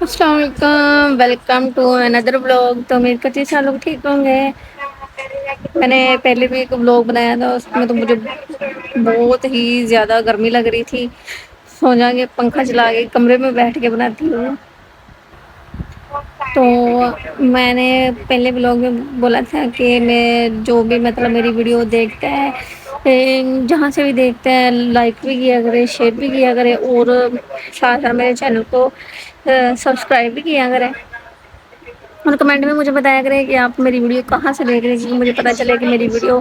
السلام علیکم، welcome to another blog. تو امید کرتی ہوں سب لوگ ٹھیک ہوں گے۔ میں نے پہلے بھی ایک بلاگ بنایا تھا، اس میں تو مجھے بہت ہی زیادہ گرمی لگ رہی تھی، سوچا کہ پنکھا چلا کے کمرے میں بیٹھ کے بناتی ہوں۔ تو میں نے پہلے بلاگ میں بولا تھا کہ میں جو بھی مطلب میری ویڈیو دیکھتا ہے، جہاں سے بھی دیکھتا ہے، لائک بھی کیا کرے، شیئر بھی کیا کرے، اور ساتھ ساتھ میرے چینل کو سبسکرائب بھی کیا کریں، اور کمنٹ میں مجھے بتایا کرے کہ آپ میری ویڈیو کہاں سے دیکھ رہے ہیں، کیونکہ مجھے پتا چلے کہ میری ویڈیو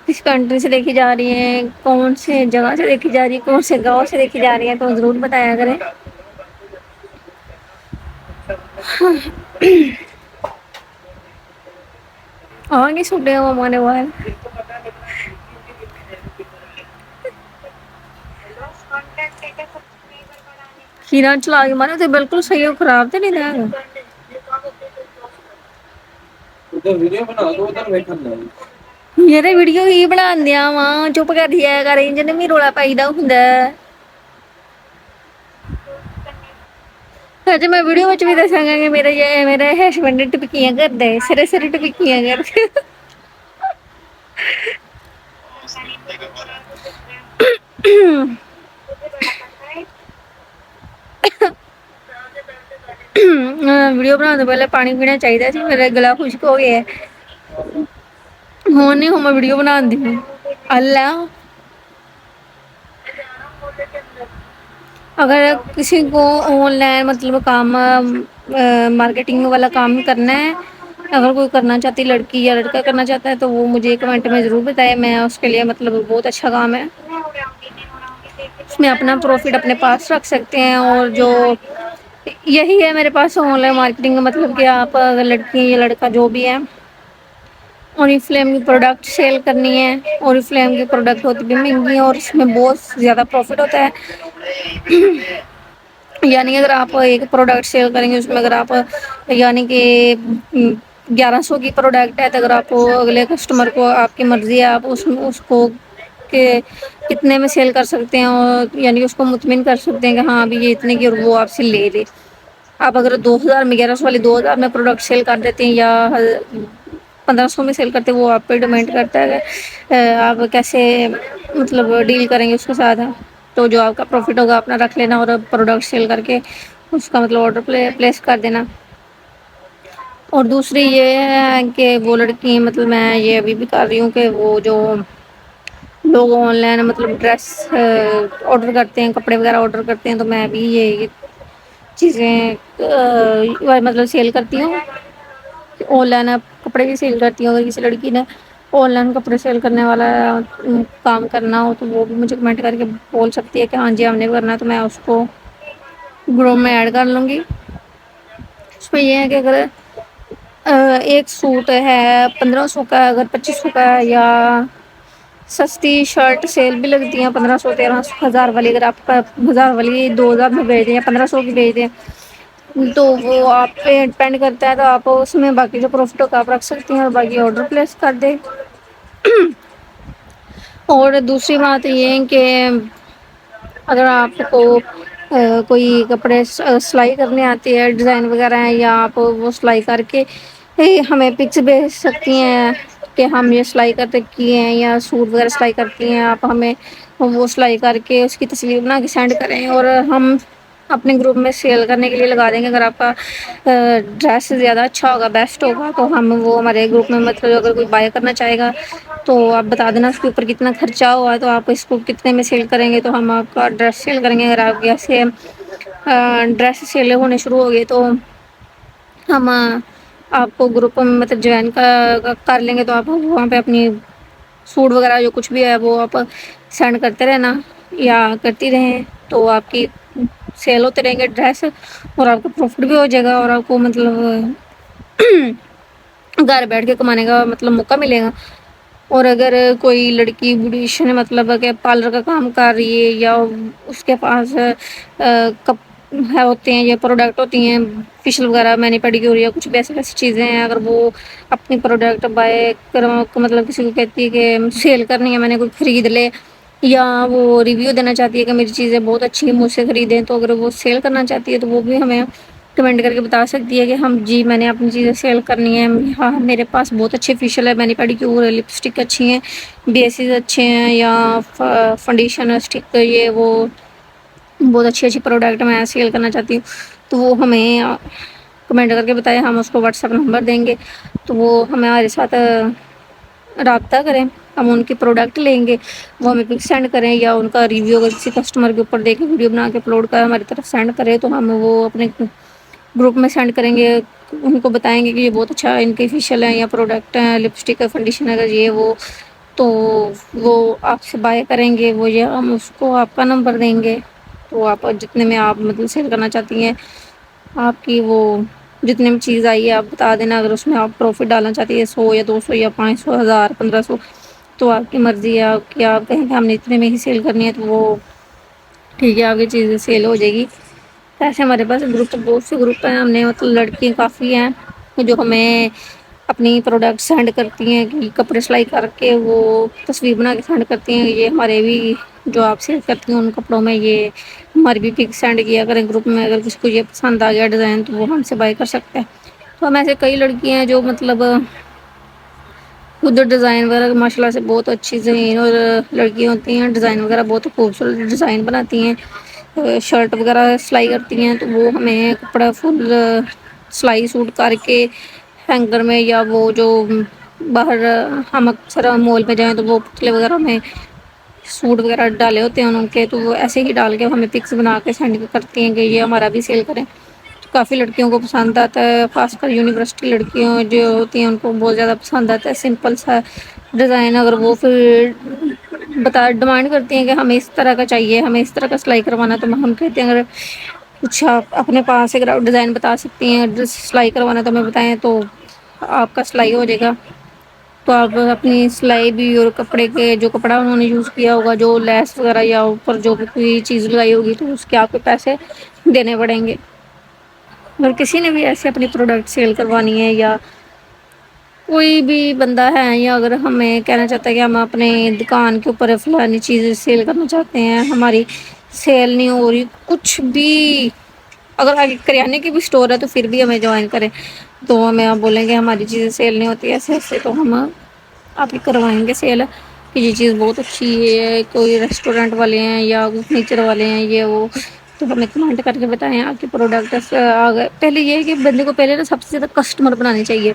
کس کنٹری سے دیکھی جا رہی ہے، کون سے جگہ سے دیکھی جا رہی ہے، کون سے گاؤں سے دیکھی جا رہی ہے، تو ضرور بتایا کریں۔ آگے سٹے ہو ہمارے بال کھیرا چلا کے مارے تو بالکل صحیح، خراب تو نہیں تھا۔ ویڈیو بنا دو ادھر بیٹھا یار ویڈیو ہی بنا دیا وا، چپ کر جیا کر، جنے رولا پائی دا ہوندا ہے۔ میں ویڈیو بھی دساں گا کہ میرے ہسبینڈ ٹپکیاں کردا ہے، سرے سر ٹپکیاں کر ویڈیو بنانے تو پہلے پانی پینا چاہیے سی، میرا گلا خشک ہو گیا ہے۔ ہوں نہیں میں ویڈیو بنا دی ہوں اللہ۔ اگر کسی کو آن لائن مطلب کام مارکیٹنگ والا کام کرنا ہے، اگر کوئی کرنا چاہتی لڑکی یا لڑکا کرنا چاہتا ہے تو وہ مجھے کمنٹ میں ضرور بتائے، میں اس کے لیے مطلب بہت اچھا کام ہے، اس میں اپنا پروفٹ اپنے پاس رکھ سکتے ہیں۔ اور جو یہی ہے میرے پاس آن لائن مارکیٹنگ کا مطلب کہ آپ اگر لڑکی یا لڑکا جو بھی ہے، اوری فلیم کی پروڈکٹ سیل کرنی ہے، اوری فلیم کی پروڈکٹ ہوتی بھی مہنگی ہے اور اس میں بہت زیادہ پروفٹ ہوتا ہے۔ یعنی اگر آپ ایک پروڈکٹ سیل کریں گے، اس میں اگر آپ یعنی کہ 1100 کی پروڈکٹ ہے، تو اگر آپ اگلے کسٹمر کو آپ کی مرضی ہے، آپ اس کو کہ کتنے میں سیل کر سکتے ہیں، اور یعنی اس کو مطمئن کر سکتے ہیں کہ ہاں ابھی یہ اتنے کی وہ آپ سے لے لے۔ آپ اگر 2000 میں 1100 والی 2000 میں پروڈکٹ سیل کر دیتے ہیں یا 1500 میں سیل کرتے، وہ آپ پہ ڈیمانڈ کرتا ہے آپ کیسے مطلب ڈیل کریں گے اس کے ساتھ۔ تو جو آپ کا پروفٹ ہوگا اپنا رکھ لینا، اور پروڈکٹ سیل کر کے اس کا مطلب آڈر پلیس کر دینا۔ اور دوسری یہ ہے کہ وہ لڑکی مطلب میں یہ ابھی بھی کر رہی ہوں کہ وہ جو لوگ آن لائن مطلب ڈریس آڈر کرتے ہیں، کپڑے وغیرہ آڈر کرتے ہیں، تو میں بھی یہ چیزیں مطلب سیل کرتی ہوں۔ آن لائن کپڑے بھی سیل کرتی ہوں، اگر کسی لڑکی نے آن لائن کپڑے سیل کرنے والا کام کرنا ہو تو وہ بھی مجھے کمنٹ کر کے بول سکتی ہے کہ ہاں جی ہم نے کرنا ہے، تو میں اس کو گروپ میں ایڈ کر لوں گی۔ اس میں یہ ہے کہ اگر ایک سوٹ ہے 1500 کا، اگر 2500 کا ہے، یا سستی شرٹ سیل بھی لگتی ہیں 1500 1300 1000 والی، اگر آپ 1000 والی 2000 میں بھیج دیں یا 1500 کی بھیج دیں تو وہ آپ پہ ڈپینڈ کرتا ہے، تو آپ اس میں باقی جو پروفٹ ہو آپ رکھ سکتی ہیں اور باقی آڈر پلیس کر دیں۔ اور دوسری بات یہ ہے کہ اگر آپ کو کوئی کپڑے سلائی کرنے آتی ہے، ڈیزائن وغیرہ ہیں، یا آپ وہ سلائی کر کے ہمیں پکس بھیج سکتی ہیں کہ ہم یہ سلائی کر رکھی ہیں، یا سوٹ وغیرہ سلائی کرتی ہیں آپ، ہمیں وہ سلائی کر کے اس کی تصویر بنا کے سینڈ کریں، اور ہم اپنے گروپ میں سیل کرنے کے لیے لگا دیں گے۔ اگر آپ کا ڈریس زیادہ اچھا ہوگا، بیسٹ ہوگا، تو ہم وہ ہمارے گروپ میں مطلب اگر کوئی بائی کرنا چاہے گا تو آپ بتا دینا اس کے اوپر کتنا خرچہ ہوا، تو آپ اس کو کتنے میں سیل کریں گے، تو ہم آپ کا ڈریس سیل کریں گے۔ اگر آپ ایسے ڈریس سیل ہونے شروع ہو گئے تو ہم آپ کو گروپ میں مطلب جوائن کر لیں گے، تو آپ وہاں پہ اپنی سوٹ وغیرہ جو کچھ بھی ہے وہ آپ سینڈ کرتے رہنا یا کرتی رہیں، تو آپ کی سیل ہوتے رہیں گے ڈریس، اور آپ کا پروفٹ بھی ہو جائے گا، اور آپ کو مطلب گھر بیٹھ کے کمانے کا مطلب موقع ملے گا۔ اور اگر کوئی لڑکی بیوٹیشین مطلب کہ پارلر کا کام کر رہی ہے، یا اس کے پاس ہوتے ہیں یا پروڈکٹ ہوتی ہیں فیشیل وغیرہ، مینی پیڈیکیور یا کچھ بھی ایسی ایسی چیزیں ہیں، اگر وہ اپنی پروڈکٹ بائی مطلب کسی کو کہتی ہے کہ سیل کرنی ہے، میں نے کوئی خرید لے، یا وہ ریویو دینا چاہتی ہے کہ میری چیزیں بہت اچھی ہیں مجھ سے خریدیں، تو اگر وہ سیل کرنا چاہتی ہے تو وہ بھی ہمیں کمنٹ کر کے بتا سکتی ہے کہ ہم جی میں نے اپنی چیزیں سیل کرنی ہے. ہاں میرے پاس بہت اچھے فیشیل ہے، مینی پیڈیکیور، لپسٹک اچھی ہیں، بیسز اچھے ہیں، یا فاؤنڈیشن اسٹک یہ وہ بہت اچھی اچھی پروڈکٹ میں سیل کرنا چاہتی ہوں. تو وہ ہمیں کمنٹ کر کے بتائیں، ہم اس کو واٹس ایپ نمبر دیں گے تو وہ ہمارے ساتھ رابطہ کریں. ہم ان کے پروڈکٹ لیں گے، وہ ہمیں پک سینڈ کریں، یا ان کا ریویو اگر کسی کسٹمر کے اوپر دے کے ویڈیو بنا کے اپلوڈ کر ہماری طرف سینڈ کرے تو ہم وہ اپنے گروپ میں سینڈ کریں گے. ان کو بتائیں گے کہ یہ بہت اچھا ان کے فیشیل ہیں یا پروڈکٹ ہیں، لپسٹک ہے، فنڈیشن اگر یہ وہ تو وہ آپ سے بائی کریں گے. وہ یہ ہم اس کو آپ کا نمبر دیں گے تو آپ جتنے میں آپ مطلب سیل کرنا چاہتی ہیں آپ کی وہ جتنے میں چیز آئی ہے آپ بتا دینا. اگر اس میں آپ پروفٹ ڈالنا چاہتی ہے 100 یا 200 یا 500 1000 1500 تو آپ کی مرضی ہے. آپ کہ آپ کہیں کہ ہم نے اتنے میں ہی سیل کرنی ہے تو وہ ٹھیک ہے، آپ کی چیزیں سیل ہو جائے گی. ایسے ہمارے پاس گروپ بہت سے گروپ ہیں، ہم نے مطلب لڑکی کافی ہیں جو ہمیں اپنی پروڈکٹ سینڈ کرتی ہیں کہ کپڑے سلائی کر کے وہ تصویر بنا کے سینڈ کرتی ہیں. یہ ہمارے بھی جو آپ سیل کرتی ہیں ان کپڑوں میں یہ ہماری بھی پک سینڈ کیا کریں گروپ میں. اگر کسی کو یہ پسند آ گیا ڈیزائن تو وہ ہم سے بائی کر سکتے ہیں. تو ہم ایسے کئی لڑکیاں ہیں جو مطلب خود ڈیزائن وغیرہ ماشاء اللہ سے بہت اچھی ذہین اور لڑکیاں ہوتی ہیں، ڈیزائن وغیرہ بہت خوبصورت ڈیزائن بناتی ہیں، شرٹ وغیرہ سلائی کرتی ہیں. تو وہ ہمیں کپڑا فل سلائی سوٹ کر کے ہینگر میں یا وہ جو باہر ہم اکثر مال پہ جائیں تو وہ پتلے وغیرہ میں سوٹ وغیرہ ڈالے ہوتے ہیں ان کے، تو وہ ایسے ہی ڈال کے ہمیں پکس بنا کے سینڈ کرتی ہیں کہ یہ ہمارا بھی سیل کریں. تو کافی لڑکیوں کو پسند آتا ہے، خاص کر یونیورسٹی لڑکیوں جو ہوتی ہیں ان کو بہت زیادہ پسند آتا ہے سمپل سا ڈیزائن. اگر وہ پھر ڈیمانڈ کرتی ہیں کہ ہمیں اس طرح کا چاہیے، ہمیں اس طرح کا سلائی کروانا، تو ہم کہتے ہیں اگر کچھ آپ اپنے پاس اگر ڈیزائن بتا سکتی ہیں سلائی کروانا تو ہمیں بتائیں تو آپ کا سلائی ہو جائے گا. تو آپ اپنی سلائی بھی اور کپڑے کے جو کپڑا انہوں نے یوز کیا ہوگا، جو لیس وغیرہ یا اوپر جو بھی کوئی چیز لگائی ہوگی تو اس کے آپ کے پیسے دینے پڑیں گے. اور کسی نے بھی ایسے اپنی پروڈکٹ سیل کروانی ہے یا کوئی بھی بندہ ہے یا اگر ہمیں کہنا چاہتا ہے کہ ہم اپنے دکان کے اوپر فلانی چیزیں سیل کرنا چاہتے ہیں، ہماری سیل نہیں ہو رہی کچھ بھی، اگر کریانے کی بھی اسٹور ہے تو پھر بھی ہمیں جوائن کریں تو ہمیں آپ بولیں گے ہماری چیزیں سیل نہیں ہوتی ایسے ایسے تو ہم آپ ہی کروائیں گے سیل کہ یہ چیز بہت اچھی ہے. کوئی ریسٹورینٹ والے ہیں یا فرنیچر والے ہیں یہ وہ تو ہمیں کمنٹ کر کے بتائیں آپ کے پروڈکٹ آ گئے. پہلے یہ ہے کہ بندے کو پہلے نا سب سے زیادہ کسٹمر بنانے چاہیے.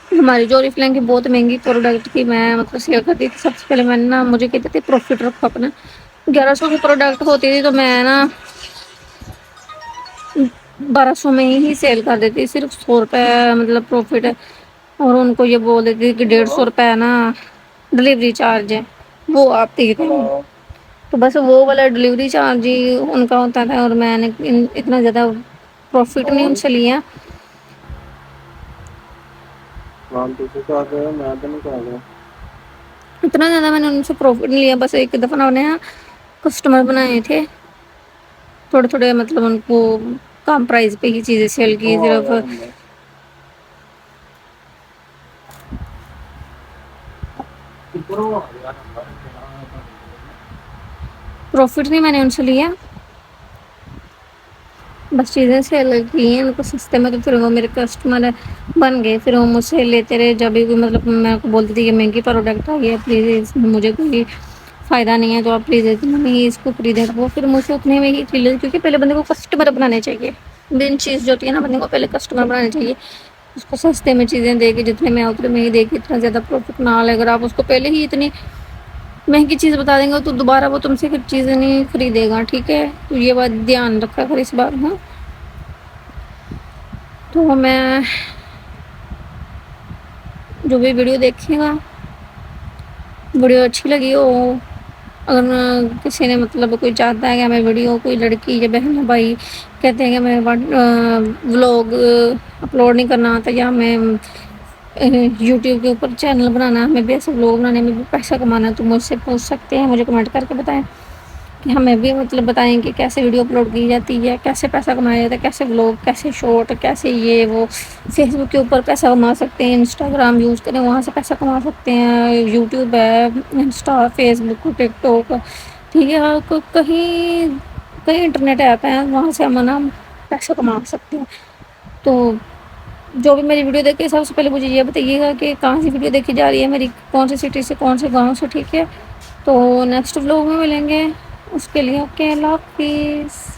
ہماری جو ریفلین کی بہت مہنگی پروڈکٹ کی میں مطلب سیل کرتی تھی، سب سے پہلے میں نے نا مجھے کہتے تھے پروفٹ رکھو اپنا. 1100 کی پروڈکٹ ہوتی تھی تو میں نا 1200 میں ہی سیل کر دیتی، صرف 100 روپے مطلب پروفٹ ہے. اور ان کو یہ بول دیتی کہ 150 روپے نا ڈلیوری چارج ہے وہ آپ دے دیں. تو بس وہ والا ڈلیوری چارج ہی ان کا ہوتا تھا اور میں نے اتنا زیادہ پروفٹ نہیں ان سے لیا. اتنا زیادہ میں نے ان سے پروفٹ نہیں لیا، بس ایک دفعہ انہوں نے کسٹمر بنائے تھے تھوڑے تھوڑے مطلب ان کو کم پرائز پہ ہی چیزیں سیل کی. صرف پروفٹ نہیں میں نے ان سے لیا، بس چیزیں سیل کی ہیں ان کو سستے میں. تو پھر وہ میرے کسٹمر بن گئے، پھر وہ مجھ سے لیتے رہے. جب بھی مطلب میں کو بولتی تھی کہ مہنگی پروڈکٹ آئی ہے پلیز مجھے کوئی فائدہ نہیں ہے تو آپ پلیز اتنے میں ہی اس کو خریدیں. وہ پھر مجھ سے اتنے میں ہی خرید، کیونکہ پہلے بندے کو کسٹمر بنانے چاہیے. مین چیز جو ہوتی ہے نا بندے کو پہلے کسٹمر بنانے چاہیے. اس کو سستے میں چیزیں دے کے جتنے میں اتنے میں ہی دے کے اتنا زیادہ پروفٹ نہ لے. اگر آپ اس کو پہلے ہی اتنی مہنگی چیز بتا دیں گے تو دوبارہ وہ تم سے پھر چیزیں نہیں خریدے گا. ٹھیک ہے، تو یہ بات دھیان رکھا کر اس بار. ہاں تو میں جو بھی ویڈیو دیکھے گا ویڈیو اچھی لگی ہو، اگر کسی نے مطلب کوئی چاہتا ہے کہ ہمیں ویڈیو کوئی لڑکی یا بہن بھائی کہتے ہیں کہ ہمیں ولاگ اپلوڈ نہیں کرنا آتا یا ہمیں یوٹیوب کے اوپر چینل بنانا ہے، ہمیں بھی ایسے ولاگ بنانے میں بھی پیسہ کمانا ہے تو مجھ سے پوچھ سکتے ہیں. مجھے کمنٹ کر کے بتائیں کہ ہمیں بھی مطلب بتائیں کہ کیسے ویڈیو اپلوڈ کی جاتی ہے، کیسے پیسہ کمایا جاتا ہے، کیسے ولاگ، کیسے شارٹ، کیسے یہ وہ. فیس بک کے اوپر پیسہ کما سکتے ہیں، انسٹاگرام یوز کریں وہاں سے پیسہ کما سکتے ہیں، یوٹیوب ہے، انسٹا، فیس بک، ٹک ٹاک، ٹھیک ہے. کہیں انٹرنیٹ ایپ ہے وہاں سے ہم نا پیسہ کما سکتے ہیں. تو جو بھی میری ویڈیو دیکھے سب سے پہلے مجھے یہ بتائیے گا کہ کہاں سے ویڈیو دیکھی جا رہی ہے میری, کون سی سٹی سے, کون سے گاؤں سے, ٹھیک ہے. تو نیکسٹ ولاگ میں ملیں گے, اس کے لیے اوکے, اللہ حافظ.